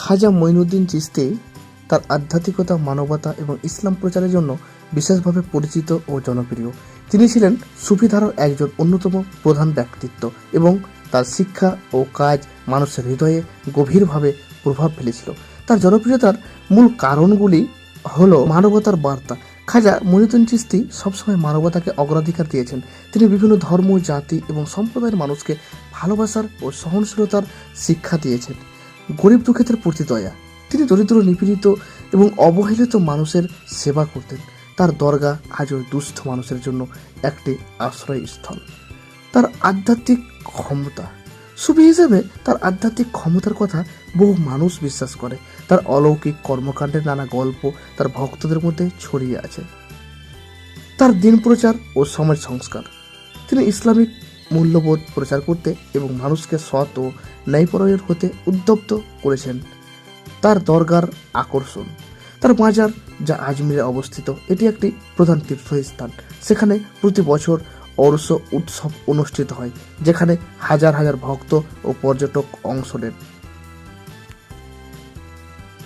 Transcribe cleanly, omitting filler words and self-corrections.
খাজা মঈনুদ্দিন চিশতি তার আধ্যাত্মিকতা, মানবতা এবং ইসলাম প্রচারের জন্য বিশেষভাবে পরিচিত ও জনপ্রিয়। তিনি ছিলেন সুফি ধারার একজন অন্যতম প্রধান ব্যক্তিত্ব এবং তার শিক্ষা ও কাজ মানুষের হৃদয়ে গভীরভাবে প্রভাব ফেলেছিল। তার জনপ্রিয়তার মূল কারণগুলি হলো মানবতার বার্তা। খাজা মঈনুদ্দিন চিশতি সবসময় মানবতাকে অগ্রাধিকার দিয়েছেন। তিনি বিভিন্ন ধর্ম, জাতি এবং সম্প্রদায়ের মানুষকে ভালোবাসার ও সহনশীলতার শিক্ষা দিয়েছেন। গরিব দুঃখীদের প্রতি দয়া। তিনি দরিদ্র, নিপীড়িত এবং অবহেলিত মানুষের সেবা করতেন। তার দরগা আজও দুস্থ মানুষের জন্য একটি আশ্রয়স্থল। তার আধ্যাত্মিক ক্ষমতা। সুফি হিসেবে তার আধ্যাত্মিক ক্ষমতার কথা বহু মানুষ বিশ্বাস করে। তার অলৌকিক কর্মকাণ্ডের নানা গল্প তার ভক্তদের মধ্যে ছড়িয়ে আছে। তার দিন প্রচার ও সমাজ সংস্কার। তিনি ইসলামিক মূল্যবোধ প্রচার করতে এবং মানুষকে সৎ ও ন্যায়পরায়ণ হতে উদ্বুদ্ধ করেছেন। তার দরগার আকর্ষণ। তার মাজার, যা আজমিরে অবস্থিত, এটি একটি প্রধান তীর্থস্থান। সেখানে প্রতি বছর অরস উৎসব অনুষ্ঠিত হয়, যেখানে হাজার হাজার ভক্ত ও পর্যটক অংশ নেন।